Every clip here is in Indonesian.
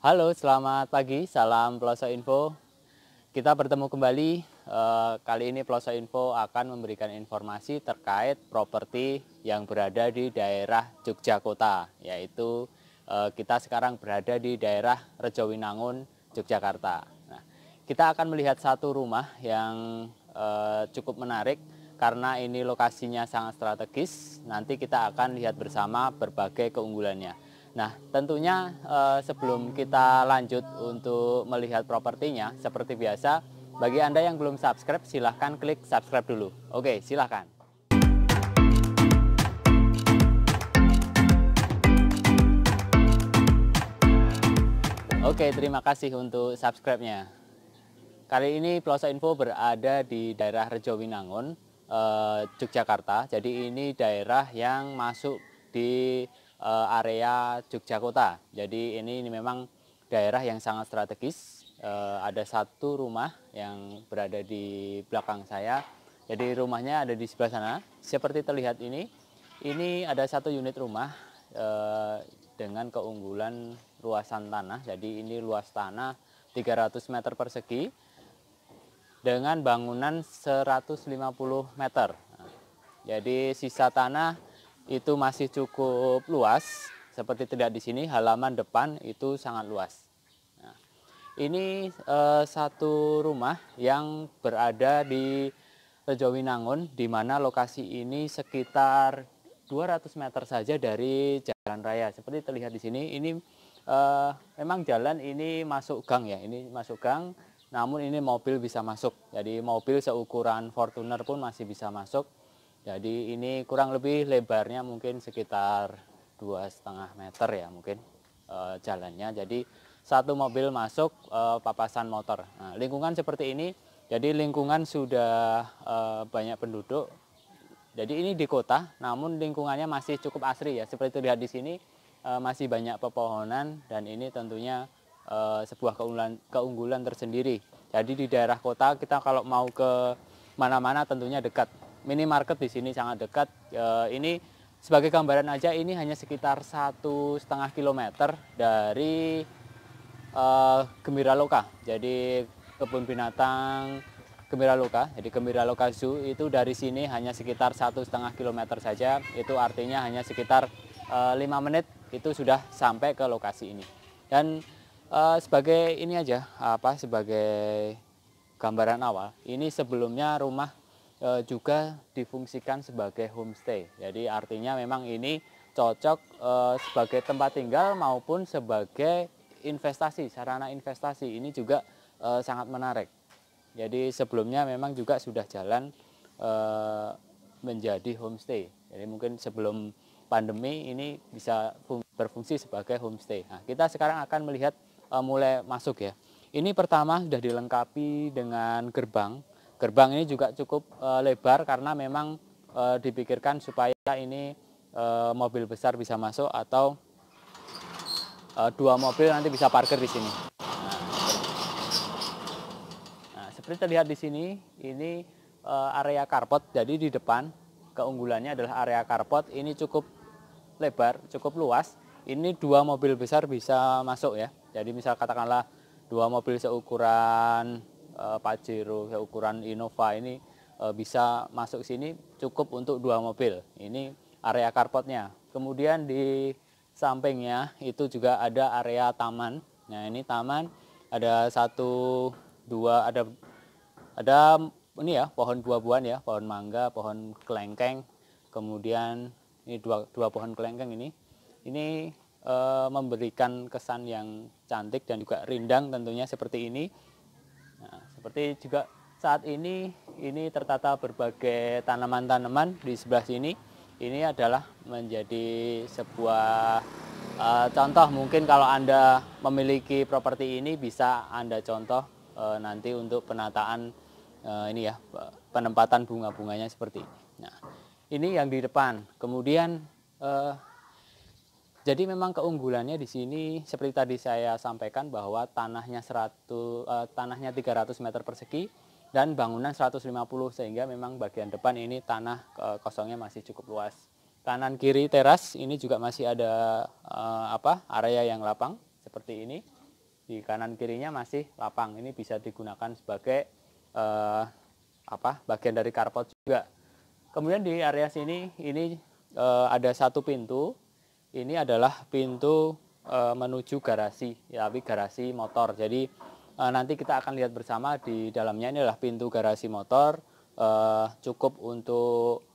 Halo, selamat pagi. Salam Pelosok Info. Kita bertemu kembali. Kali ini Pelosok Info akan memberikan informasi terkait properti yang berada di daerah Yogyakarta, yaitu kita sekarang berada di daerah Rejowinangun, Yogyakarta. Nah, kita akan melihat satu rumah yang cukup menarik karena ini lokasinya sangat strategis. Nanti kita akan lihat bersama berbagai keunggulannya. Nah, tentunya sebelum kita lanjut untuk melihat propertinya, seperti biasa, bagi Anda yang belum subscribe, silahkan klik subscribe dulu. Oke, silahkan. Oke, terima kasih untuk subscribe-nya. Kali ini Pelosok Info berada di daerah Rejowinangun, Yogyakarta. Jadi ini daerah yang masuk di area Yogyakarta. Jadi ini memang daerah yang sangat strategis. Ada satu rumah yang berada di belakang saya. Jadi rumahnya ada di sebelah sana. Seperti terlihat ini ada satu unit rumah dengan keunggulan luasan tanah. Jadi ini luas tanah 300 meter persegi dengan bangunan 150 meter. Jadi sisa tanah itu masih cukup luas. Seperti terlihat di sini, halaman depan itu sangat luas. Nah, ini satu rumah yang berada di Rejowinangun, di mana lokasi ini sekitar 200 meter saja dari jalan raya. Seperti terlihat di sini, ini memang jalan ini masuk gang ya. Ini masuk gang. Namun ini mobil bisa masuk, jadi mobil seukuran Fortuner pun masih bisa masuk. Jadi ini kurang lebih lebarnya mungkin sekitar 2,5 meter ya mungkin jalannya. Jadi satu mobil masuk, papasan motor. Nah, lingkungan seperti ini, jadi lingkungan sudah banyak penduduk. Jadi ini di kota, namun lingkungannya masih cukup asri ya. Seperti terlihat di sini masih banyak pepohonan dan ini tentunya sebuah keunggulan tersendiri. Jadi di daerah kota kita kalau mau ke mana-mana tentunya dekat. Minimarket di sini sangat dekat. Ini sebagai gambaran aja, ini hanya sekitar 1,5 kilometer dari Gembiraloka. Jadi kebun binatang Gembiraloka. Jadi Gembiraloka Zoo itu dari sini hanya sekitar 1,5 kilometer saja. Itu artinya hanya sekitar 5 menit itu sudah sampai ke lokasi ini. Dan sebagai ini aja, sebagai gambaran awal, ini sebelumnya rumah juga difungsikan sebagai homestay. Jadi artinya memang ini cocok sebagai tempat tinggal maupun sebagai investasi, sarana investasi. Ini juga sangat menarik. Jadi sebelumnya memang juga sudah jalan menjadi homestay. Jadi mungkin sebelum pandemi ini bisa berfungsi sebagai homestay. Nah, kita sekarang akan melihat mulai masuk ya. Ini pertama sudah dilengkapi dengan gerbang. Gerbang ini juga cukup lebar karena memang dipikirkan supaya ini mobil besar bisa masuk atau dua mobil nanti bisa parkir di sini. Nah, seperti terlihat di sini, ini area carport. Jadi di depan keunggulannya adalah area carport ini cukup lebar, cukup luas. Ini dua mobil besar bisa masuk ya. Jadi misal katakanlah dua mobil seukuran Pajero, seukuran Innova ini bisa masuk sini cukup untuk dua mobil. Ini area carportnya. Kemudian di sampingnya itu juga ada area taman. Nah ini taman ada satu, dua, ada ini ya pohon buah-buahan ya, pohon mangga, pohon kelengkeng. Kemudian ini dua pohon kelengkeng ini memberikan kesan yang cantik dan juga rindang tentunya seperti ini. Nah, seperti juga saat ini tertata berbagai tanaman-tanaman di sebelah sini. Ini adalah menjadi sebuah contoh, mungkin kalau Anda memiliki properti ini bisa Anda contoh nanti untuk penataan ini ya, penempatan bunga-bunganya seperti ini. Nah, ini yang di depan. Kemudian jadi memang keunggulannya di sini seperti tadi saya sampaikan bahwa tanahnya 300 meter persegi dan bangunan 150, sehingga memang bagian depan ini tanah kosongnya masih cukup luas. Kanan kiri teras ini juga masih ada area yang lapang seperti ini. di kanan kirinya masih lapang. Ini bisa digunakan sebagai bagian dari carport juga. Kemudian di area sini ini ada satu pintu. Ini adalah pintu menuju garasi, ya, tapi garasi motor. Jadi nanti kita akan lihat bersama di dalamnya. Ini adalah pintu garasi motor, cukup untuk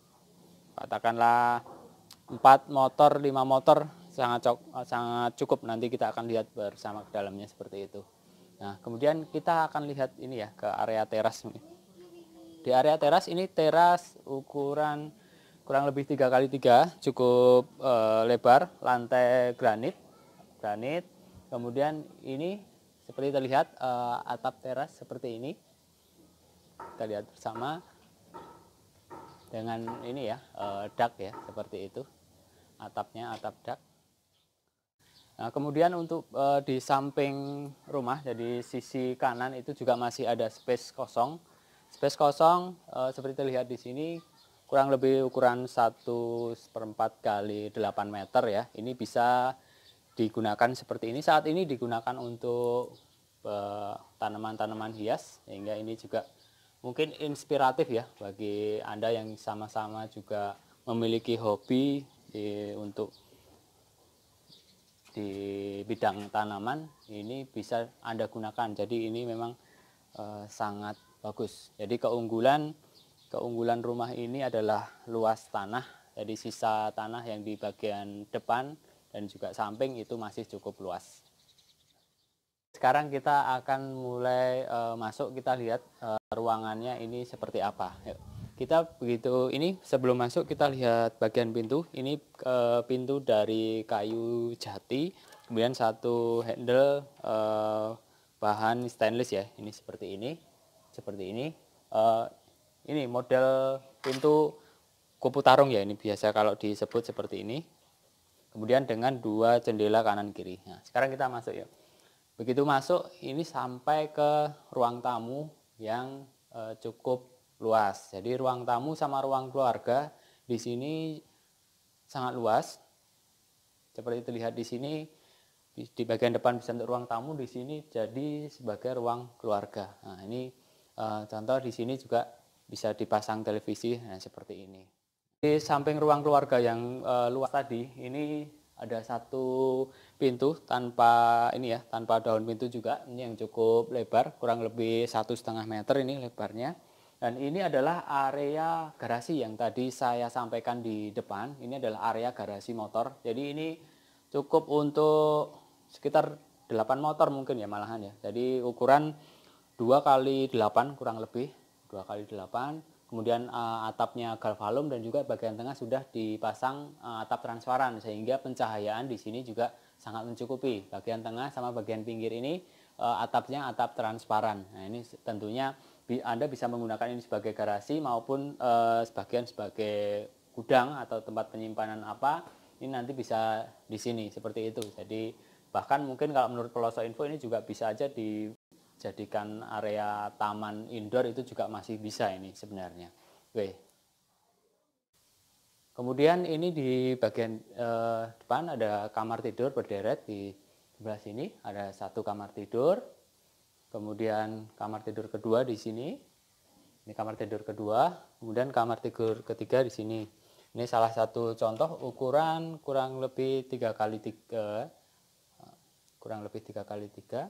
katakanlah 4 motor, 5 motor, sangat cukup. Nanti kita akan lihat bersama ke dalamnya seperti itu. Nah, kemudian kita akan lihat ini ya, ke area teras. Di area teras ini teras ukuran kurang lebih 3x3, cukup lebar, lantai granit. Kemudian ini seperti terlihat atap teras seperti ini. Kita lihat bersama dengan ini ya, dak ya, seperti itu. Atapnya atap dak. Nah, kemudian untuk di samping rumah, jadi sisi kanan itu juga masih ada space kosong. Space kosong seperti terlihat di sini kurang lebih ukuran 1/4 kali 8 meter ya. Ini bisa digunakan seperti ini. Saat ini digunakan untuk tanaman-tanaman hias, sehingga ini juga mungkin inspiratif ya bagi Anda yang sama-sama juga memiliki hobi untuk di bidang tanaman. Ini bisa Anda gunakan. Jadi ini memang sangat bagus. Jadi keunggulan rumah ini adalah luas tanah. Jadi sisa tanah yang di bagian depan dan juga samping itu masih cukup luas. Sekarang kita akan mulai masuk, kita lihat ruangannya ini seperti apa. Yuk. Kita begitu ini sebelum masuk kita lihat bagian pintu. Ini pintu dari kayu jati, kemudian satu handle bahan stainless ya. Ini seperti ini, ini model pintu kupu tarung ya. Ini biasa kalau disebut seperti ini. Kemudian dengan 2 jendela kanan kiri. Nah, sekarang kita masuk ya. Begitu masuk ini sampai ke ruang tamu yang cukup luas. Jadi ruang tamu sama ruang keluarga di sini sangat luas. Seperti terlihat di sini, di bagian depan bisa untuk ruang tamu, di sini jadi sebagai ruang keluarga. Nah, ini contoh di sini juga bisa dipasang televisi, nah, seperti ini. Di samping ruang keluarga yang luas tadi, ini ada satu pintu tanpa daun pintu juga. Ini yang cukup lebar, kurang lebih 1,5 meter ini lebarnya. Dan ini adalah area garasi yang tadi saya sampaikan di depan. Ini adalah area garasi motor. Jadi ini cukup untuk sekitar 8 motor mungkin ya malahan ya. Jadi ukuran 2x8 kurang lebih, 2x8. Kemudian atapnya galvalum dan juga bagian tengah sudah dipasang atap transparan, sehingga pencahayaan di sini juga sangat mencukupi. Bagian tengah sama bagian pinggir ini atapnya atap transparan. Nah, ini tentunya Anda bisa menggunakan ini sebagai garasi maupun sebagian sebagai gudang atau tempat penyimpanan apa. Ini nanti bisa di sini seperti itu. Jadi bahkan mungkin kalau menurut Pelosok Info ini juga bisa aja dijadikan area taman indoor, itu juga masih bisa ini sebenarnya. Oke. Kemudian ini di bagian depan ada kamar tidur berderet. Di sebelah sini ada satu kamar tidur. Kemudian kamar tidur kedua di sini. Ini kamar tidur kedua. Kemudian kamar tidur ketiga di sini. Ini salah satu contoh ukuran kurang lebih 3x3. Kurang lebih 3x3.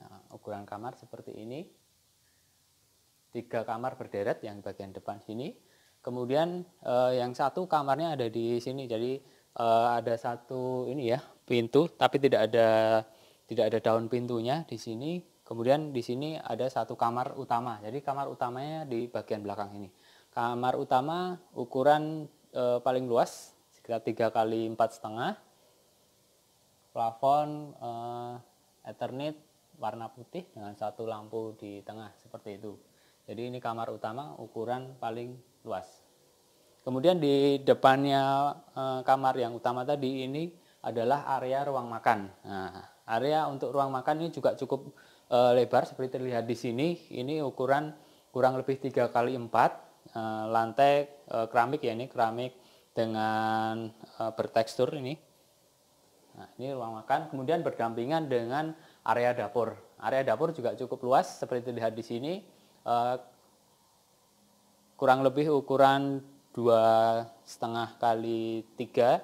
Nah, ukuran kamar seperti ini. 3 kamar berderet yang bagian depan sini. Kemudian yang satu kamarnya ada di sini. Jadi ada satu ini ya, pintu, tapi tidak ada daun pintunya di sini. Kemudian di sini ada satu kamar utama. Jadi kamar utamanya di bagian belakang ini. Kamar utama ukuran paling luas sekitar 3x4,5. Plafon Eternit warna putih dengan satu lampu di tengah seperti itu. Jadi ini kamar utama ukuran paling luas. Kemudian di depannya kamar yang utama tadi ini adalah area ruang makan. Nah, area untuk ruang makan ini juga cukup lebar seperti terlihat di sini. Ini ukuran kurang lebih 3x4, lantai keramik ya, ini keramik dengan bertekstur ini. Nah, ini ruang makan, kemudian berdampingan dengan area dapur. Area dapur juga cukup luas, seperti dilihat di sini, kurang lebih ukuran 2,5 kali 3.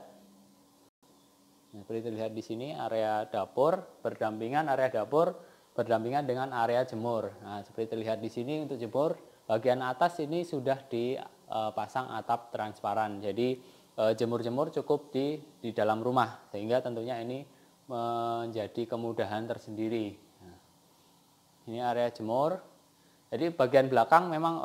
Nah, seperti terlihat di sini area dapur berdampingan dengan area jemur. Nah, seperti terlihat di sini untuk jemur, bagian atas ini sudah dipasang atap transparan. Jadi jemur-jemur cukup di dalam rumah, sehingga tentunya ini menjadi kemudahan tersendiri. Nah, ini area jemur. Jadi bagian belakang memang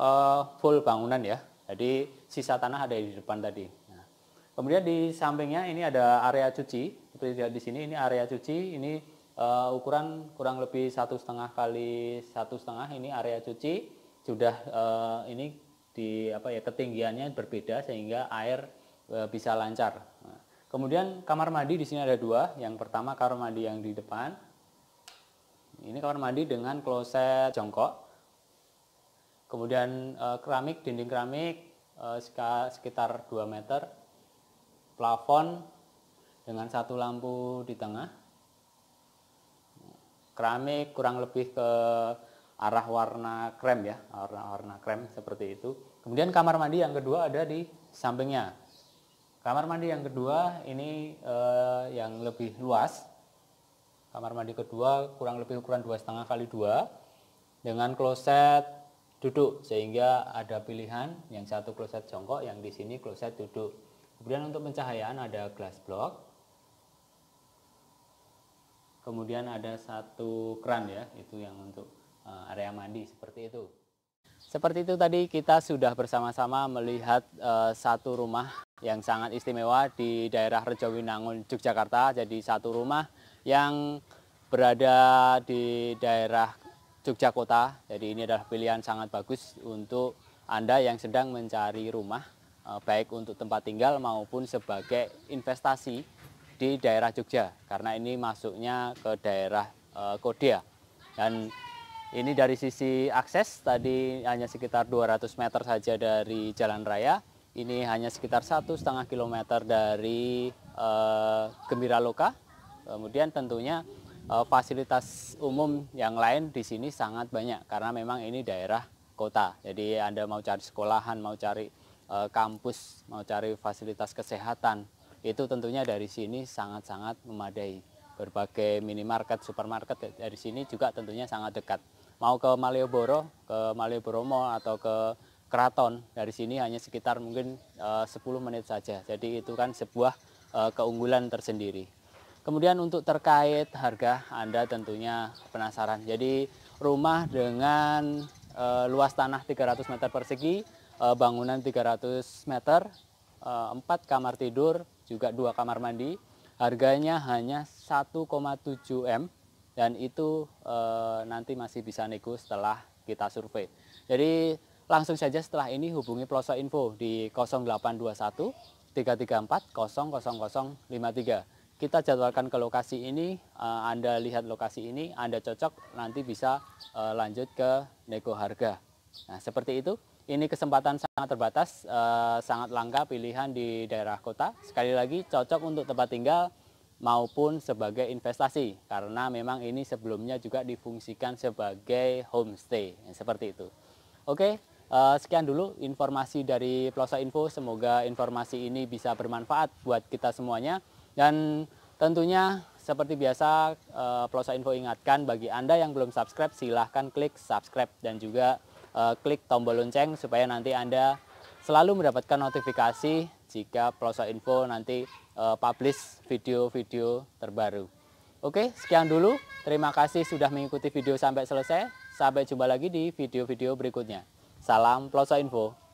full bangunan ya. Jadi sisa tanah ada di depan tadi. Nah, kemudian di sampingnya ini ada area cuci. Seperti lihat di sini, ini area cuci. Ini ukuran kurang lebih 1,5 kali 1,5. Ini area cuci. Sudah ini ketinggiannya berbeda sehingga air bisa lancar. Nah, kemudian kamar mandi di sini ada 2. Yang pertama kamar mandi yang di depan. Ini kamar mandi dengan kloset jongkok. Kemudian dinding keramik sekitar 2 meter. Plafon dengan 1 lampu di tengah. Keramik kurang lebih ke arah warna krem ya, warna krem seperti itu. Kemudian kamar mandi yang kedua ada di sampingnya. Kamar mandi yang kedua ini yang lebih luas. Kamar mandi kedua kurang lebih ukuran 2,5 kali 2 dengan kloset duduk, sehingga ada pilihan yang satu kloset jongkok, yang di sini kloset duduk. Kemudian untuk pencahayaan ada glass block. Kemudian ada 1 keran ya, itu yang untuk area mandi seperti itu. Seperti itu tadi kita sudah bersama-sama melihat satu rumah yang sangat istimewa di daerah Rejowinangun, Yogyakarta. Jadi satu rumah yang berada di daerah Yogyakarta. Jadi ini adalah pilihan sangat bagus untuk Anda yang sedang mencari rumah, baik untuk tempat tinggal maupun sebagai investasi di daerah Jogja. Karena ini masuknya ke daerah Kodea. Dan ini dari sisi akses tadi hanya sekitar 200 meter saja dari jalan raya. Ini hanya sekitar 1,5 kilometer dari Gembira Loka. Kemudian tentunya fasilitas umum yang lain di sini sangat banyak karena memang ini daerah kota. Jadi Anda mau cari sekolahan, mau cari kampus, mau cari fasilitas kesehatan, itu tentunya dari sini sangat-sangat memadai. Berbagai minimarket, supermarket dari sini juga tentunya sangat dekat. Mau ke Malioboro, ke Malioboro Mall atau ke Keraton, dari sini hanya sekitar mungkin 10 menit saja. Jadi itu kan sebuah keunggulan tersendiri. Kemudian untuk terkait harga, Anda tentunya penasaran. Jadi rumah dengan luas tanah 300 meter persegi, bangunan 300 meter, 4 kamar tidur, juga 2 kamar mandi. Harganya hanya 1,7 M dan itu nanti masih bisa nego setelah kita survei. Jadi langsung saja setelah ini hubungi Ploso Info di 0821 334 00053. Kita jadwalkan ke lokasi ini, Anda lihat lokasi ini, Anda cocok, nanti bisa lanjut ke nego harga. Nah, seperti itu. Ini kesempatan sangat terbatas, sangat langka pilihan di daerah kota. Sekali lagi cocok untuk tempat tinggal maupun sebagai investasi. Karena memang ini sebelumnya juga difungsikan sebagai homestay. Seperti itu. Oke, sekian dulu informasi dari Ploso Info. Semoga informasi ini bisa bermanfaat buat kita semuanya. Dan tentunya seperti biasa Ploso Info ingatkan bagi Anda yang belum subscribe, silahkan klik subscribe dan juga klik tombol lonceng supaya nanti Anda selalu mendapatkan notifikasi jika Ploso Info nanti publish video-video terbaru. Oke, sekian dulu. Terima kasih sudah mengikuti video sampai selesai. Sampai jumpa lagi di video-video berikutnya. Salam Ploso Info.